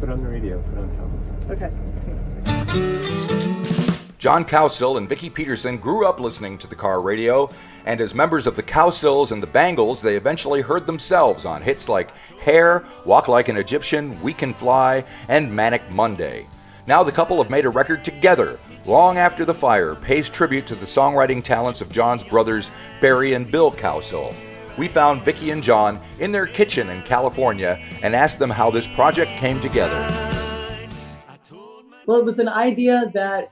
Put on the radio. Put on something. Okay. John Cowsill and Vicki Peterson grew up listening to the car radio, and as members of the Cowsills and the Bangles, they eventually heard themselves on hits like Hair, Walk Like an Egyptian, We Can Fly, and Manic Monday. Now the couple have made a record together. Long After the Fire pays tribute to the songwriting talents of John's brothers Barry and Bill Cowsill. We found Vicki and John in their kitchen in California and asked them how this project came together. Well, it was an idea that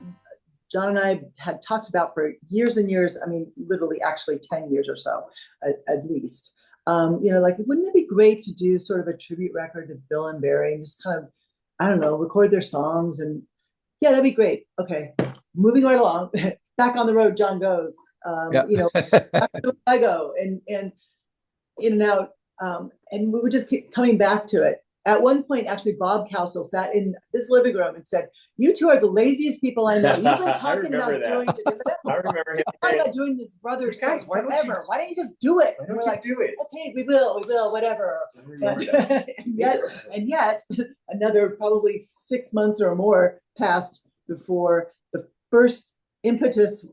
John and I had talked about for years and years. I mean, literally actually 10 years or so, at least. Like, wouldn't it be great to do sort of a tribute record to Bill and Barry and just kind of, I don't know, record their songs? And yeah, that'd be great. Okay, moving right along. Back on the road, John goes. Back to the I go, and in and out. And we would just keep coming back to it. At one point, actually, Bob Cowsill sat in this living room and said, "You two are the laziest people I know. You've been talking about doing it." I remember him talking about doing this brothers thing forever. Why don't you just do it? Why don't you do it? Okay, we will, whatever. And yet, another probably 6 months or more passed before the first impetus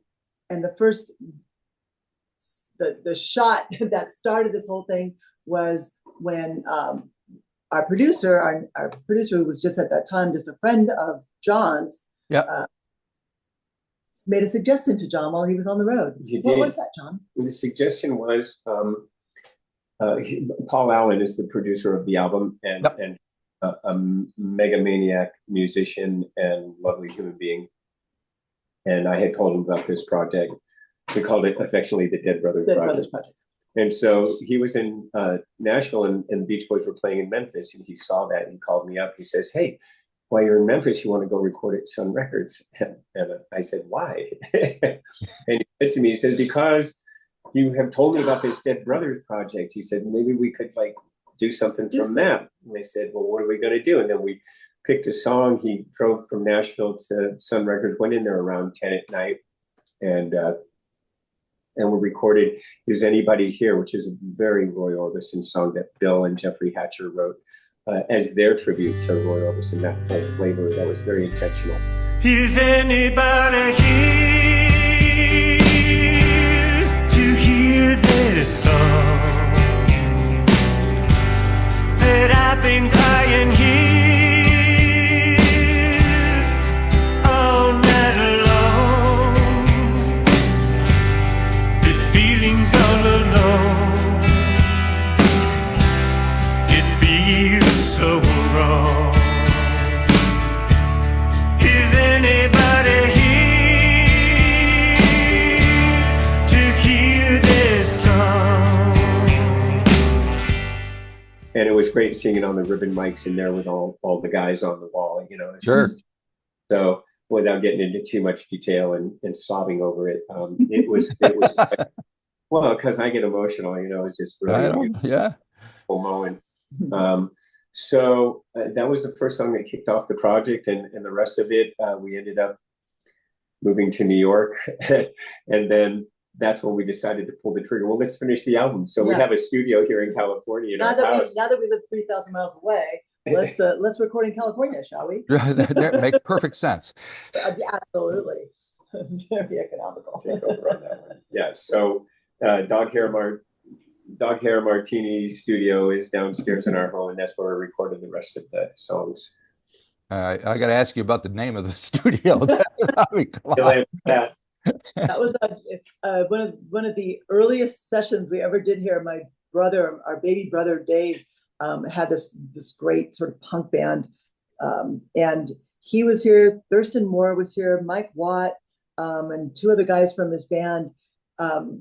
and the first the shot that started this whole thing was when our producer, who was just at that time just a friend of John's, made a suggestion to John while he was on the road. What was that, John? The suggestion was Paul Allen is the producer of the album and a megamaniac musician and lovely human being. And I had told him about this project. We called it affectionately the Dead Brothers Project. And so he was in Nashville and the Beach Boys were playing in Memphis, and he saw that and he called me up. He says, "Hey, while you're in Memphis, you want to go record at Sun Records?" And I said, "Why?" And he said to me, he said, "Because you have told me about this Dead Brothers project." He said, "Maybe we could like do something from that." And I said, "Well, what are we going to do?" And then we picked a song. He drove from Nashville to Sun Records, went in there around 10 at night, and we recorded Is Anybody Here, which is a very Roy Orbison song that Bill and Jeffrey Hatcher wrote as their tribute to Roy Orbison, that whole flavor that was very intentional. Is anybody here to hear this song that I've been crying here all night long? This feeling's all alone. It feels so wrong. Is anybody here to hear this song? And it was great seeing it on the ribbon mics in there with all the guys on the wall, It's Sure. So without getting into too much detail and sobbing over it, it was well, because I get emotional, it's just really a beautiful moment. So that was the first song that kicked off the project, and the rest of it, we ended up moving to New York, and then that's when we decided to pull the trigger. Well, let's finish the album. So we have a studio here in California in our house. Now that we live 3,000 miles away, let's record in California, shall we? That makes perfect sense. Absolutely. Very economical. Take over on that one. Yeah. So Dog Hair Martini studio is downstairs in our home, and that's where we recorded the rest of the songs. I got to ask you about the name of the studio. That was one of the earliest sessions we ever did here. My brother, our baby brother Dave, had this great sort of punk band, and he was here. Thurston Moore was here. Mike Watt, and two other guys from his band.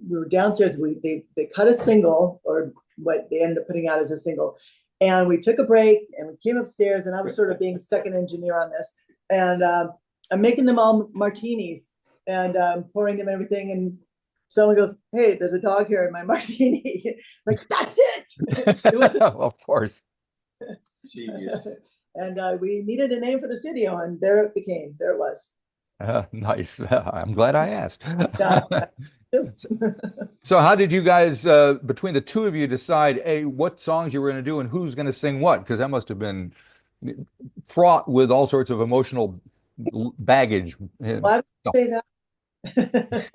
We were downstairs. They cut a single, or what they ended up putting out as a single, and we took a break and we came upstairs. And I was sort of being second engineer on this, and I'm making them all martinis and pouring them everything. And someone goes, "Hey, there's a dog here in my martini." Like, that's it. Of course. Genius. And we needed a name for the studio, and there it became. There it was. Nice. I'm glad I asked. So how did you guys, between the two of you, decide what songs you were going to do and who's going to sing what? Because that must have been fraught with all sorts of emotional baggage. Why would you say that?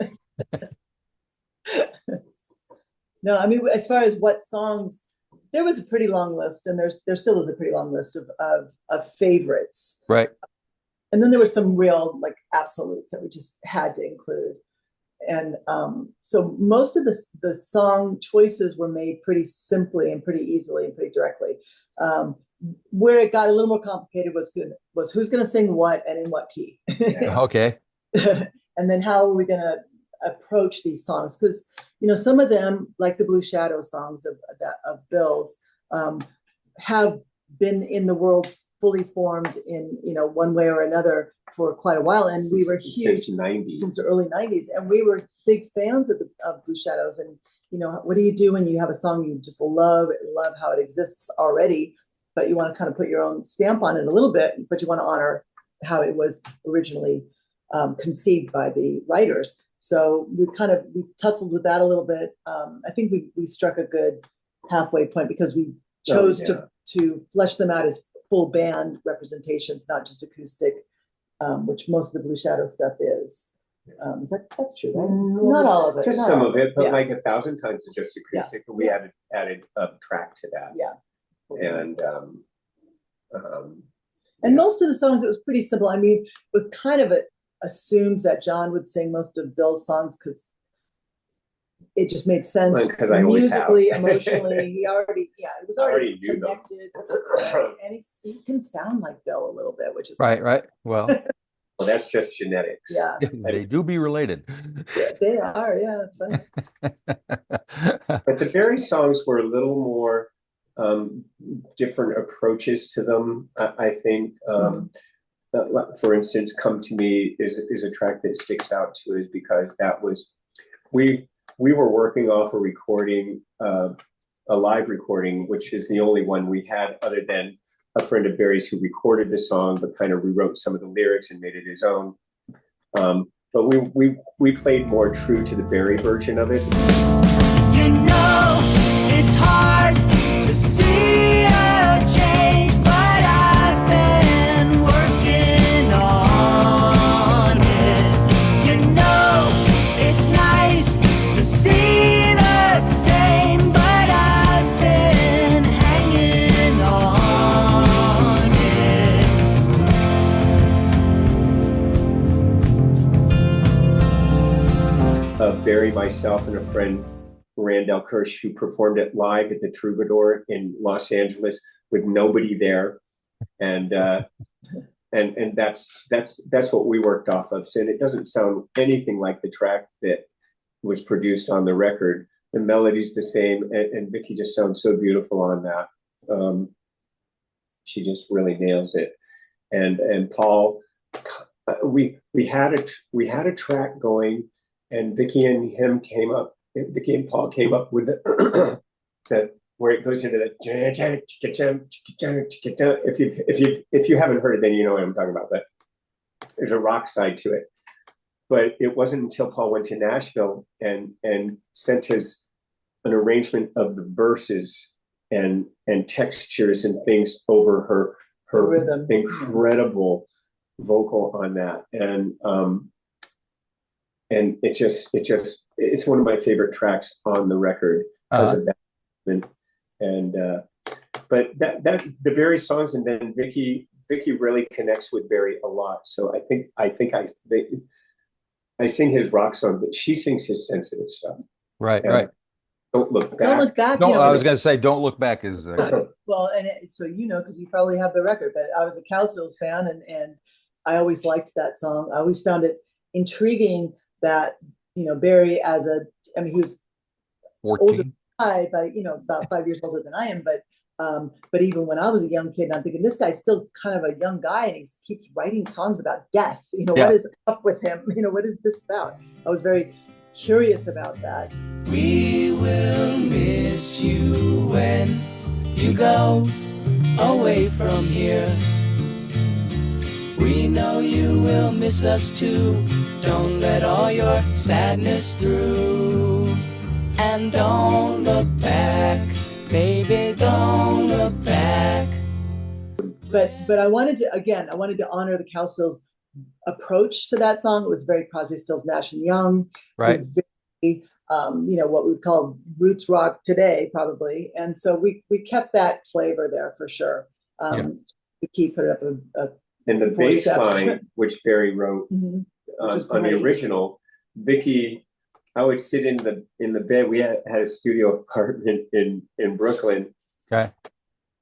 No, I mean, as far as what songs, there was a pretty long list, and there still is a pretty long list of favorites. Right. And then there were some real like absolutes that we just had to include. And so most of the song choices were made pretty simply and pretty easily and pretty directly. Where it got a little more complicated was who's going to sing what and in what key. Okay. And then how are we going to approach these songs? Because some of them, like the Blue Shadow songs of Bill's, have been in the world fully formed in one way or another for quite a while, and we were huge since the early 90s, and we were big fans of Blue Shadows. And what do you do when you have a song you just love how it exists already, but you want to kind of put your own stamp on it a little bit, but you want to honor how it was originally conceived by the writers. So we tussled with that a little bit. I think we struck a good halfway point because we chose to flesh them out as full band representations, not just acoustic, which most of the Blue Shadow stuff is. That's true, right? Not all of it. Just some of it, but like 1,000 times is just acoustic, and we added a track to that. Yeah. And most of the songs, it was pretty simple. I mean, with kind of assumed that John would sing most of Bill's songs because it just made sense musically, emotionally. He it was already connected, and he can sound like Bill a little bit, which is right. Well, that's just genetics. Yeah, they do be related. Yeah, they are. Yeah, that's funny. But the Barry songs were a little more different approaches to them. I think. For instance, "Come to Me" is a track that sticks out to us because that was we were working off a recording, a live recording, which is the only one we had other than a friend of Barry's who recorded the song but kind of rewrote some of the lyrics and made it his own. But we played more true to the Barry version of it. It's hard to see a change, but I've been working on it. It's nice to see the same, but I've been hanging on it. Barry, myself, and a friend, Randall Kirsch, who performed it live at the Troubadour in Los Angeles with nobody there, and that's what we worked off of. So it doesn't sound anything like the track that was produced on the record. The melody's the same, and Vicki just sounds so beautiful on that. She just really nails it. And Paul, we had a track going, and Vicki and Paul came up with the where it goes into the. If you haven't heard it, then you know what I'm talking about. But there's a rock side to it. But it wasn't until Paul went to Nashville and sent us an arrangement of the verses and textures and things over her rhythm, incredible vocal on that, and it's one of my favorite tracks on the record because of that. But that the Barry songs, and then Vicki really connects with Barry a lot. So I think I sing his rock song, but she sings his sensitive stuff. Right. Don't look back. Don't look back. I was going to say, "Don't Look Back" is well, and so because you probably have the record, but I was a Cowsills fan, and I always liked that song. I always found it intriguing that Barry, he was 14. older than I, by about 5 years older than I am, but even when I was a young kid, I'm thinking this guy's still kind of a young guy, and he keeps writing songs about death. What is up with him? What is this about? I was very curious about that. We will miss you when you go away from here. We know you will miss us too. Don't let all your sadness through. And don't look back, baby, don't look back. but I wanted to honor the Cowsills' approach to that song. It was very Crosby, Stills, Nash and Young, Right? Very, what we call roots rock today, probably. And so we kept that flavor there for sure. The key put up and the bass line, which Barry wrote on the original, Vicki. I would sit in the bed. We had a studio apartment in Brooklyn. Okay.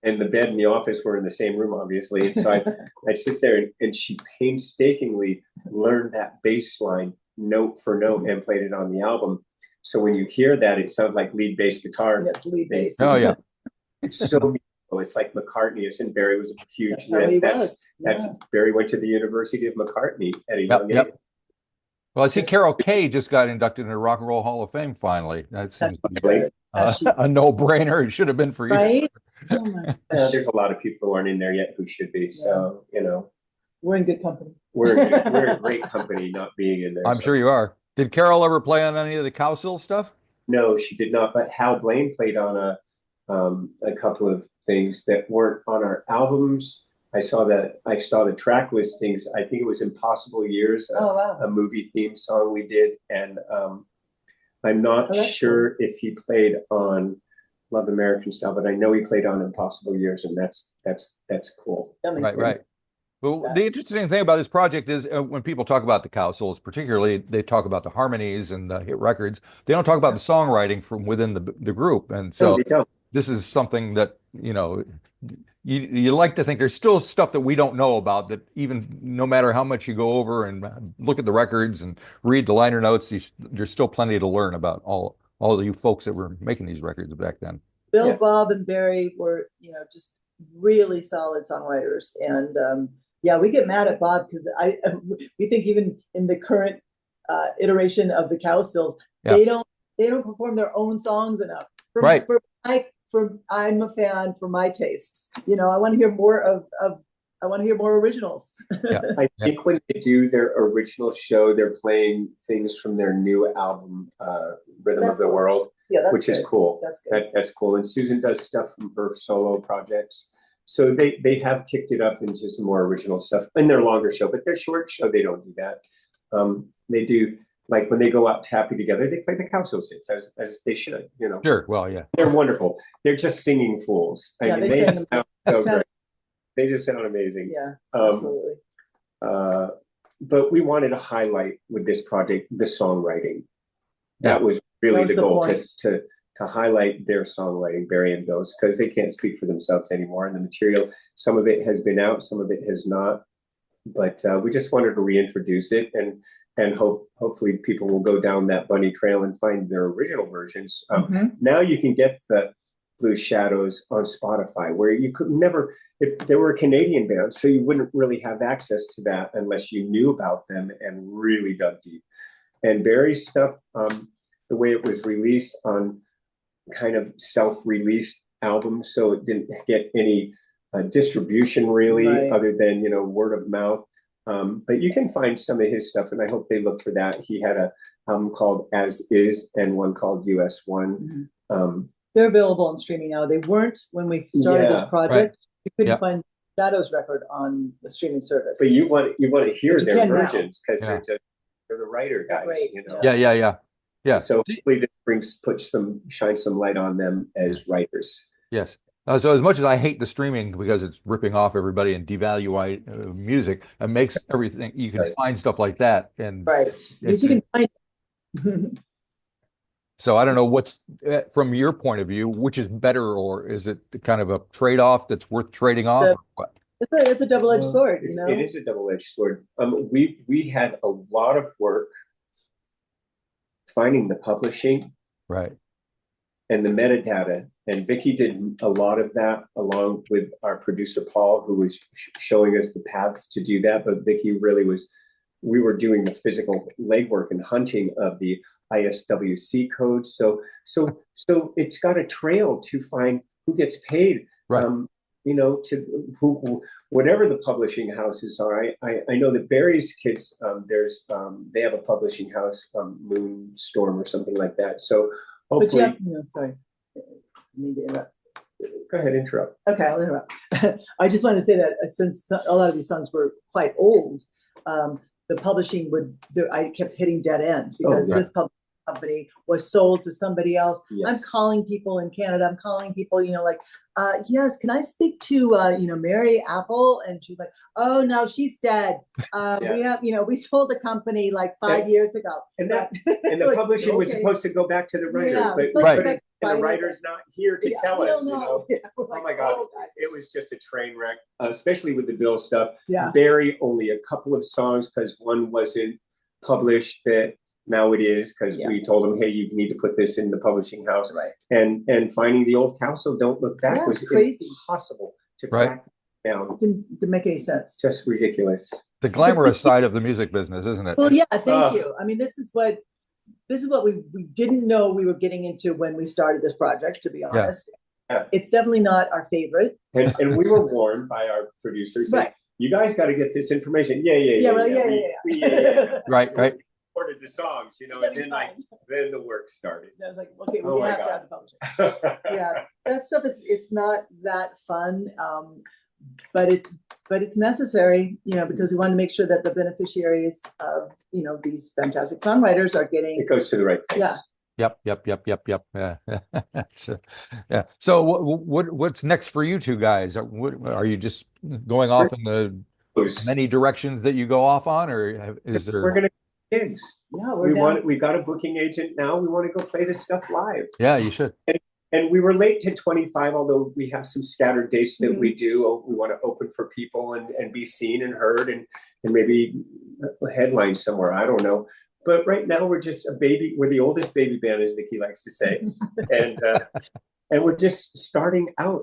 And the bed and the office were in the same room, obviously. And so I'd sit there and she painstakingly learned that bass line note for note and played it on the album. So when you hear that, it sounds like lead bass guitar. Yes, lead bass. Oh yeah. It's so beautiful. It's like McCartney. And Barry was a huge. That's Barry went to the University of McCartney at a young age. Well, I see Carol Kay just got inducted into the Rock and Roll Hall of Fame finally. That seems to be a no-brainer. It should have been for you. Right? Oh my gosh. There's a lot of people who aren't in there yet who should be. So, we're in good company. We're in great company not being in there. I'm sure you are. Did Carol ever play on any of the Cowsill stuff? No, she did not. But Hal Blaine played on a couple of things that weren't on our albums. I saw the track listings. I think it was Impossible Years, a movie theme song we did. And I'm not sure if he played on Love American Style, but I know he played on Impossible Years, and that's cool. Right. Well, the interesting thing about this project is when people talk about the Cowsills, particularly, they talk about the harmonies and the hit records. They don't talk about the songwriting from within the group. And so this is something that, you like to think there's still stuff that we don't know about, that even no matter how much you go over and look at the records and read the liner notes, there's still plenty to learn about all of you folks that were making these records back then. Bill, Bob, and Barry were, just really solid songwriters. And we get mad at Bob because we think even in the current iteration of the Cowsills, they don't perform their own songs enough. I'm a fan for my tastes. I want to hear more I want to hear more originals. I think when they do their original show, they're playing things from their new album, Rhythm of the World, which is cool. That's good. That's cool. And Susan does stuff from her solo projects. So they have kicked it up into some more original stuff in their longer show, but their short show, they don't do that. They do, like when they go out to Happy Together, they play the Cowsills hits as they should, Sure, well, yeah. They're wonderful. They're just singing fools. They sound so great. They just sound amazing. Yeah, absolutely. But we wanted to highlight with this project the songwriting. That was really the goal, to highlight their songwriting, Barry and Bill's, because they can't speak for themselves anymore. And the material, some of it has been out, some of it has not. But we just wanted to reintroduce it and hopefully people will go down that bunny trail and find their original versions. Now you can get the Blue Shadows on Spotify, where you could never, if they were a Canadian band, so you wouldn't really have access to that unless you knew about them and really dug deep. And Barry's stuff, the way it was released on kind of self-released albums, so it didn't get any distribution really, other than word of mouth. But you can find some of his stuff, and I hope they look for that. He had a album called As Is and one called US1. They're available on streaming now. They weren't when we started this project. You couldn't find Shadow's record on the streaming service. But you want to hear their versions because they're the writer guys. Yeah. So hopefully this shines some light on them as writers. Yes. So as much as I hate the streaming because it's ripping off everybody and devaluing music, it makes everything, you can find stuff like that. And you can find. So I don't know what's, from your point of view, which is better, or is it kind of a trade-off that's worth trading off? Or what? It's a double-edged sword. It is a double-edged sword. We had a lot of work finding the publishing, and the metadata, and Vicki did a lot of that along with our producer Paul, who was showing us the paths to do that. But Vicki really we were doing the physical legwork and hunting of the ISWC codes. So it's got a trail to find who gets paid. To who, whatever the publishing houses are. I know that Barry's kids, they have a publishing house, Moonstorm or something like that. So hopefully, sorry, I need to interrupt. Go ahead, interrupt. Okay, I'll interrupt. I just wanted to say that since a lot of these songs were quite old, the publishing I kept hitting dead ends because this publishing company was sold to somebody else. Yes. I'm calling people in Canada. I'm calling people, like, yes, can I speak to, Mary Apple? And she's like, oh no, she's dead. We have, we sold the company like 5 years ago. And the publishing was supposed to go back to the writers, but the writer's not here to tell us, Yeah, Oh my God. It was just a train wreck, especially with the Bill stuff. Yeah. Very only a couple of songs because one wasn't published that now it is because we told them, hey, you need to put this in the publishing house. Right. And finding the old Cowsill Don't Look Back was crazy. Impossible to track down. Didn't make any sense. Just ridiculous. The glamorous side of the music business, isn't it? Well, yeah, thank you. I mean, this is what we didn't know we were getting into when we started this project, to be honest. Yeah. It's definitely not our favorite. And we were warned by our producers, right? You guys got to get this information. Yeah. Right. Recorded the songs, and then the work started. I was like, okay, we have to have the publishing. Yeah, that stuff it's not that fun, but it's necessary, because we want to make sure that the beneficiaries of these fantastic songwriters are getting. It goes to the right place. Yeah. Yep. Yeah. So what's next for you two guys? Are you just going off in the many directions that you go off on, or is there? We're gonna gigs. Yeah, we got a booking agent now. We want to go play this stuff live. Yeah, you should. And we were late to 25, although we have some scattered dates that we do. We want to open for people and be seen and heard and maybe headline somewhere. I don't know. But right now we're just a baby. We're the oldest baby band, as Vicki likes to say, and we're just starting out.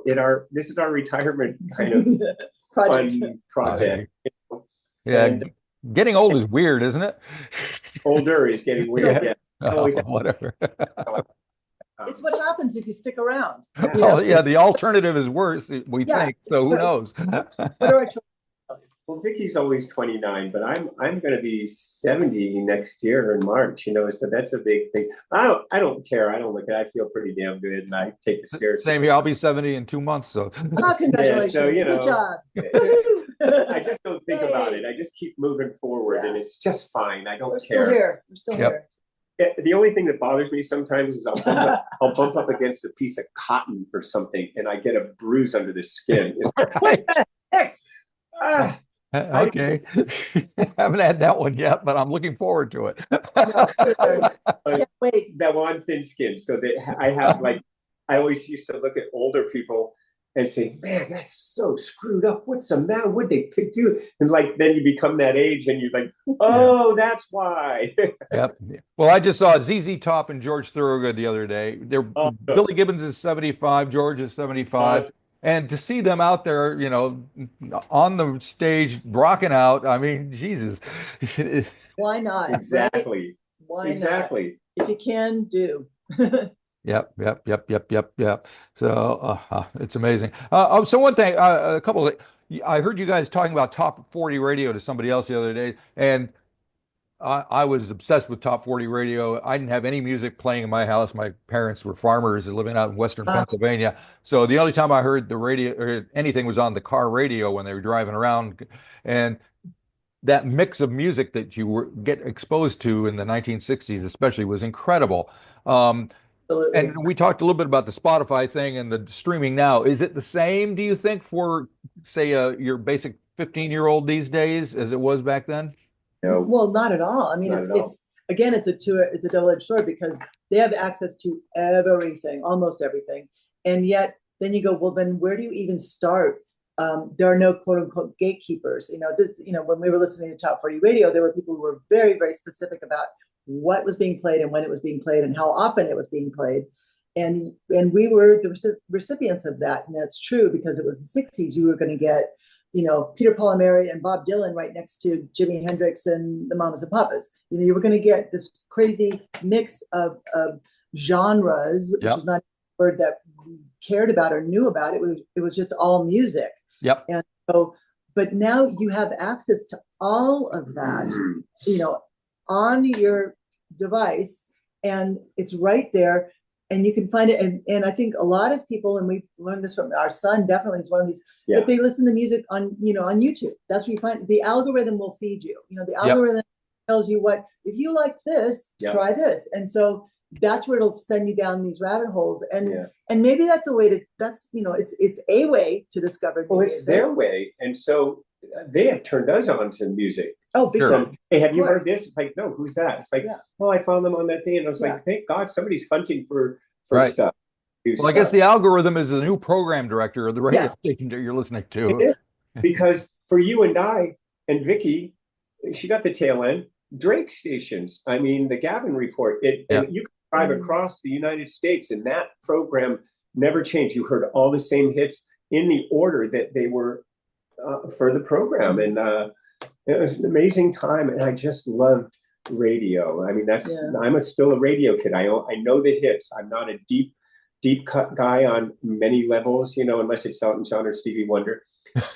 This is our retirement kind of fun project. Yeah, and getting old is weird, isn't it? Older is getting weird. Yeah. Whatever. It's what happens if you stick around. The alternative is worse. We think so. Who knows? What are our choices? Well, Vicki's always 29, but I'm going to be 70 next year in March. So that's a big thing. I don't care. I don't look at it. I feel pretty damn good, and I take the stairs. Same here. I'll be 70 in 2 months. So. Congratulations! So good job. I just don't think about it. I just keep moving forward, and it's just fine. I don't care. We're still here. The only thing that bothers me sometimes is I'll bump up against a piece of cotton or something, and I get a bruise under the skin. It's like, what the heck? Okay. Haven't had that one yet, but I'm looking forward to it. Wait. That one thin skin. So that I have I always used to look at older people and say, man, that's so screwed up. What's the matter? What'd they do? And then you become that age and you're like, oh, that's why. Yep. Well, I just saw ZZ Top and George Thorogood the other day. Billy Gibbons is 75, George is 75. And to see them out there, on the stage rocking out, I mean, Jesus. Why not? Exactly. Right? Why exactly. Not? If you can, do. Yep. So it's amazing. So one thing, a couple of, I heard you guys talking about Top 40 radio to somebody else the other day, and I was obsessed with Top 40 radio. I didn't have any music playing in my house. My parents were farmers living out in Western Pennsylvania. So the only time I heard the radio or anything was on the car radio when they were driving around. And that mix of music that you get exposed to in the 1960s especially was incredible. And we talked a little bit about the Spotify thing and the streaming now. Is it the same, do you think, for, say, your basic 15-year-old these days as it was back then? No. Well, not at all. I mean, it's again, it's a double-edged sword because they have access to everything, almost everything. And yet then you go, well, then where do you even start? There are no quote unquote gatekeepers. When we were listening to Top 40 radio, there were people who were very, very specific about what was being played and when it was being played and how often it was being played. And we were the recipients of that. And that's true because it was the 60s. You were going to get, Peter, Paul, and Mary and Bob Dylan right next to Jimi Hendrix and the Mamas and Papas. You were going to get this crazy mix of genres, which is not a word that we cared about or knew about. It was just all music. Yep. And so, but now you have access to all of that, on your device, and it's right there. and you can find it. And I think a lot of people, and we learned this from our son, definitely is one of these, Yeah. that they listen to music on, on YouTube. That's where you find the algorithm will feed you. The algorithm tells you what, if you like this, try this. And so that's where it'll send you down these rabbit holes. And maybe that's a way to, it's a way to discover Well, music. it's their way. And so they have turned us on to music. Oh, big time. Hey, have you heard this? It's like, no, who's that? It's like, well, I found them on that thing. And I was like, thank God somebody's hunting for stuff. Well, I guess the algorithm is the new program director of the radio station that you're listening to. Because for you and I and Vicki, she got the tail end, Drake stations. I mean, the Gavin Report, and you could drive across the United States and that program never changed. You heard all the same hits in the order that they were for the program. And it was an amazing time. And I just loved radio. I mean, I'm still a radio kid. I know the hits. I'm not a deep cut guy on many levels, unless it's Elton John or Stevie Wonder.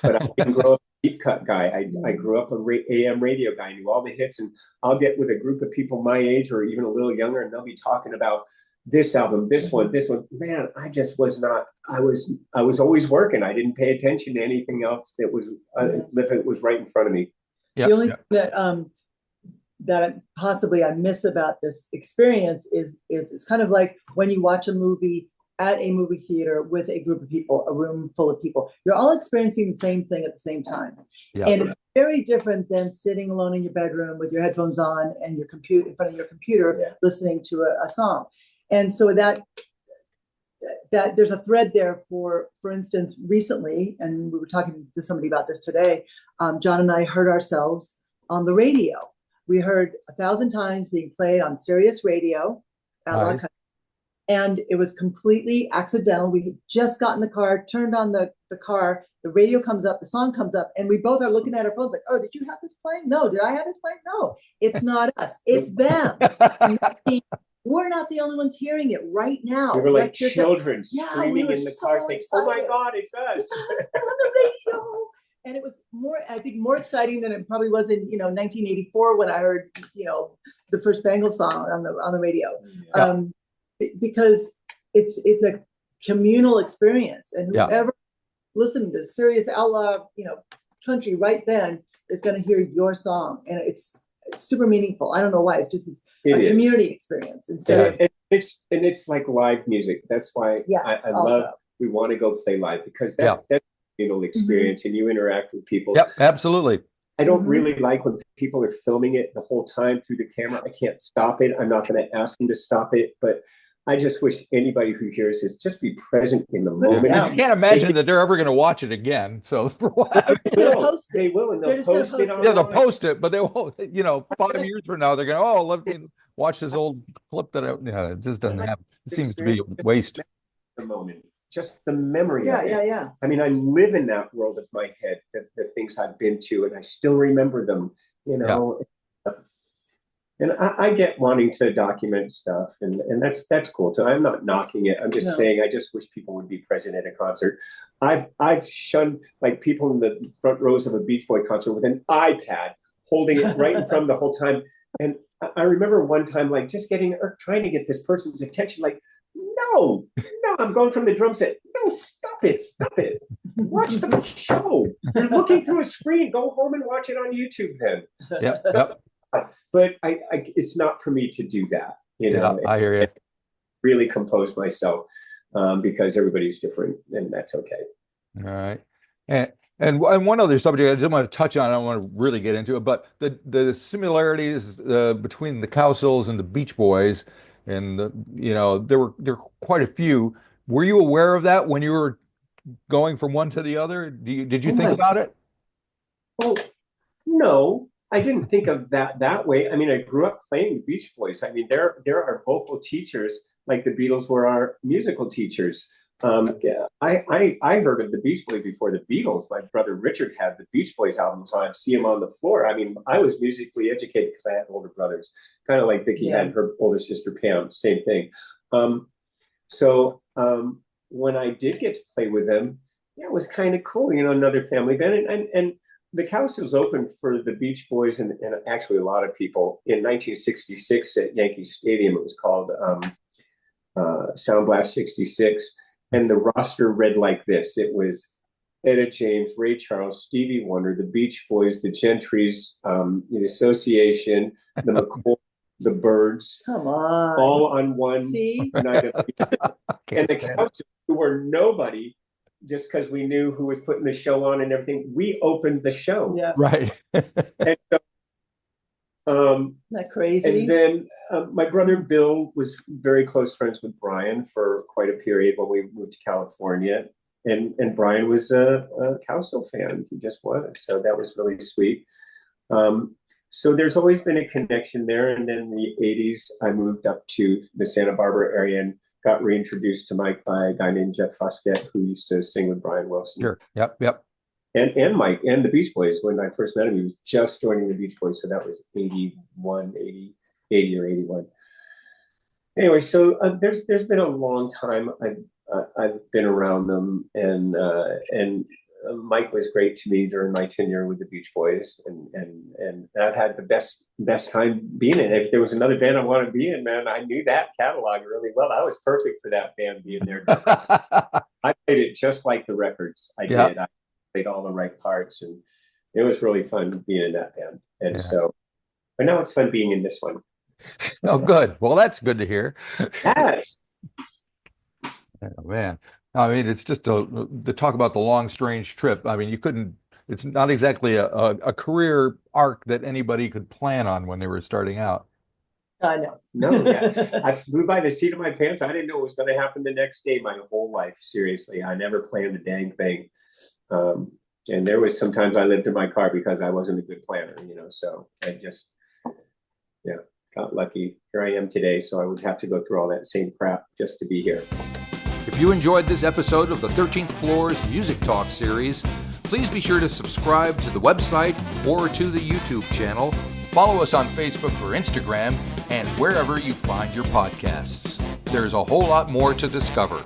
But I didn't grow up a deep cut guy. I grew up AM radio guy. I knew all the hits, and I'll get with a group of people my age or even a little younger, and they'll be talking about this album, this one. Man, I just was not. I was always working. I didn't pay attention to anything else that was if it was right in front of me. The only thing that possibly I miss about this experience is it's kind of like when you watch a movie at a movie theater with a group of people, a room full of people. You're all experiencing the same thing at the same time. And it's very different than sitting alone in your bedroom with your headphones on and your computer in front of your computer listening to a song. And so that there's a thread there for instance, recently, and we were talking to somebody about this today, John and I heard ourselves on the radio. We heard 1,000 times being played on Sirius Radio, and it was completely accidental. We had just got in the car, turned on the car, the radio comes up, the song comes up, and we both are looking at our phones like, oh, did you have this playing? No. Did I have this playing? No. It's not us. It's them. We're not the only ones hearing it right now. We were like children screaming in the car saying, oh my God, it's us. It's on the radio. And it was more exciting than it probably was in 1984 when I heard the first Bangle song on the radio, because it's a communal experience, and whoever listened to Serious Outlaw country right then is going to hear your song, and it's super meaningful. I don't know why. It's just a community experience instead of it's like live music. That's why I love. We want to go play live because that's communal experience, and you interact with people. Yep, absolutely. I don't really like when people are filming it the whole time through the camera. I can't stop it. I'm not going to ask them to stop it, but I just wish anybody who hears this just be present in the moment. I can't imagine that they're ever going to watch it again. So for a while, they will, and they'll post it. They'll post it, but they won't. 5 years from now, they're going, oh, let me watch this old clip that it just doesn't happen. It seems to be a waste. The moment. Just the memory of it. Yeah. I mean, I live in that world of my head, the things I've been to, and I still remember them, And I get wanting to document stuff, and that's cool too. I'm not knocking it. I'm just saying I just wish people would be present at a concert. I've shunned like people in the front rows of a Beach Boy concert with an iPad holding it right in front of the whole time. And I remember one time like just trying to get this person's attention, like, no, I'm going from the drum set. No, stop it. Watch the show. You're looking through a screen. Go home and watch it on YouTube then. Yep. But it's not for me to do that. I hear you. Really compose myself because everybody's different, and that's okay. All right. And one other subject I just want to touch on, I don't want to really get into it, but the similarities between the Cowsills and the Beach Boys, and there were quite a few. Were you aware of that when you were going from one to the other? Did you think about it? Oh, no, I didn't think of that way. I mean, I grew up playing the Beach Boys. I mean, they're our vocal teachers, like the Beatles were our musical teachers. I heard of the Beach Boys before the Beatles. My brother Richard had the Beach Boys albums, so I'd see them on the floor. I mean, I was musically educated because I had older brothers, kind of like Vicki had her older sister Pam, same thing. So when I did get to play with them, it was kind of cool, another family band. And the Cowsills opened for the Beach Boys and actually a lot of people in 1966 at Yankee Stadium. It was called Sound Blast 66, and the roster read like this. It was Etta James, Ray Charles, Stevie Wonder, the Beach Boys, the Gentrys, the Association, the McCoy, the Byrds, Come on. all on one See? night of and the Cowsills, who were nobody, just because we knew who was putting the show on and everything. We opened the show. Yeah. Right. And so, Isn't that crazy? and then my brother Bill was very close friends with Brian for quite a period when we moved to California. And Brian was a Cowsill fan. He just was. So that was really sweet. So there's always been a connection there. And then in the 80s, I moved up to the Santa Barbara area and got reintroduced to Mike by a guy named Jeff Foskett, who used to sing with Brian Wilson. Sure. Yep. And Mike and the Beach Boys. When I first met him, he was just joining the Beach Boys. So that was 80 or 81. Anyway, so there's been a long time I've been around them, and Mike was great to me during my tenure with the Beach Boys, and I've had the best time being in. If there was another band I wanted to be in, man, I knew that catalog really well. I was perfect for that band being there. I played it just like the records. I did. I played all the right parts, and it was really fun being in that band. And so, but now it's fun being in this one. Oh, good. Well, that's good to hear. Yes. Oh, man. I mean, it's just to talk about the long, strange trip. I mean, it's not exactly a career arc that anybody could plan on when they were starting out. I know. No, yeah. I flew by the seat of my pants. I didn't know what was going to happen the next day my whole life. Seriously, I never planned a dang thing. And there was sometimes I lived in my car because I wasn't a good planner, so I just, got lucky. Here I am today, so I would have to go through all that same crap just to be here. If you enjoyed this episode of the 13th Floor's Music Talk series, please be sure to subscribe to the website or to the YouTube channel. Follow us on Facebook or Instagram and wherever you find your podcasts. There's a whole lot more to discover.